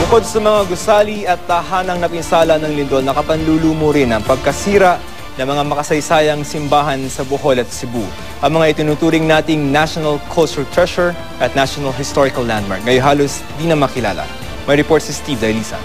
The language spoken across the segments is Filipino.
Bukod sa mga gusali at tahanang napinsala ng lindol, nakapanlulumo rin ang pagkasira ng mga makasaysayang simbahan sa Bohol at Cebu. Ang mga itinuturing nating National Cultural Treasure at National Historical Landmark. Ngayon halos di na makilala. May report si Steve Dailisa.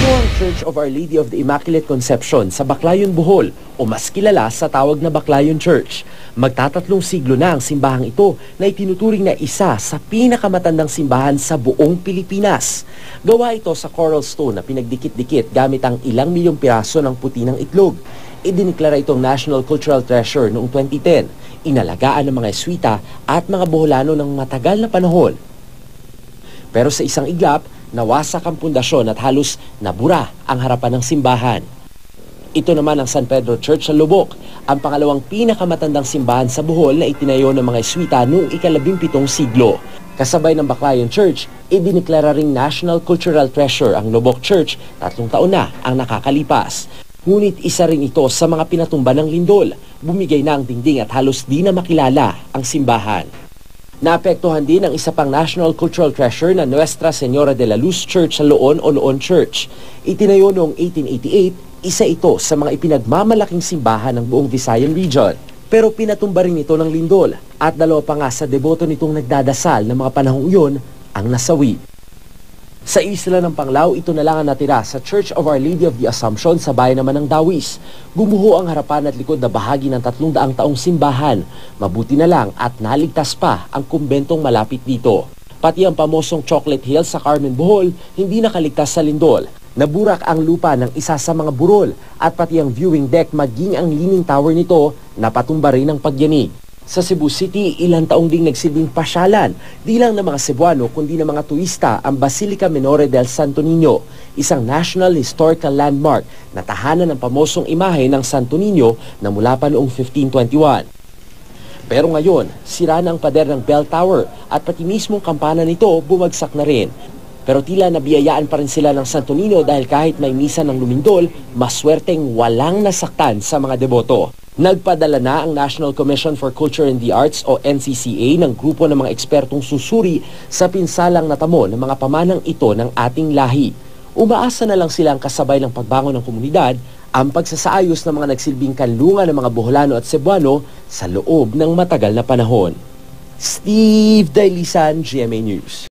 Ang Church of Our Lady of the Immaculate Conception sa Baclayon, Bohol o mas kilala sa tawag na Baclayon Church. Magtatatlong siglo na ang simbahang ito na itinuturing na isa sa pinakamatandang simbahan sa buong Pilipinas. Gawa ito sa coral stone na pinagdikit-dikit gamit ang ilang milyong piraso ng puti ng itlog. Idiniklara itong National Cultural Treasure noong 2010. Inalagaan ng mga Eswita at mga Boholano ng matagal na panahon. Pero sa isang iglap, nawasak ang pundasyon at halos nabura ang harapan ng simbahan. Ito naman ang San Pedro Church sa Lubok, ang pangalawang pinakamatandang simbahan sa Bohol na itinayo ng mga Eswita noong ika-17 siglo. Kasabay ng Baclayon Church, idiniklara ring National Cultural Treasure ang Lubok Church, 3 taon na ang nakakalipas. Ngunit isa rin ito sa mga pinatumba ng lindol. Bumigay na ang dingding at halos di na makilala ang simbahan. Naapektuhan din ang isa pang National Cultural Treasure na Nuestra Señora de la Luz Church sa Loon o Loon Church. Itinayo noong 1888, isa ito sa mga ipinagmamalaking simbahan ng buong Visayan Region. Pero pinatumba rin ito ng lindol at dalawa pa nga sa deboto nitong nagdadasal ng mga panahong iyon ang nasawi. Sa isla ng Panglao, ito na lang ang natira sa Church of Our Lady of the Assumption sa bayan naman ng Dawis. Gumuho ang harapan at likod na bahagi ng 300 taong simbahan. Mabuti na lang at naligtas pa ang kumbentong malapit dito. Pati ang pamosong Chocolate Hill sa Carmen, Bohol, hindi nakaligtas sa lindol. Naburak ang lupa ng isa sa mga burol at pati ang viewing deck maging ang leaning tower nito napatumba rin ng pagyanig. Sa Cebu City, ilang taong ding nagsilbing pasyalan, di lang ng mga Cebuano kundi ng mga turista ang Basilica Minore del Santo Niño, isang National Historical Landmark na tahanan ng pamosong imahe ng Santo Niño na mula pa noong 1521. Pero ngayon, sira na ang pader ng bell tower at pati mismong kampana nito bumagsak na rin. Pero tila nabiyayaan pa rin sila ng Santo Niño dahil kahit may misa ng lumindol, maswerteng walang nasaktan sa mga deboto. Nagpadala na ang National Commission for Culture and the Arts o NCCA ng grupo ng mga ekspertong susuri sa pinsalang natamo ng mga pamanang ito ng ating lahi. Umaasa na lang silang kasabay ng pagbangon ng komunidad ang pagsasaayos ng mga nagsilbing kanlungan ng mga Boholano at Cebuano sa loob ng matagal na panahon. Steve Dailisan, GMA News.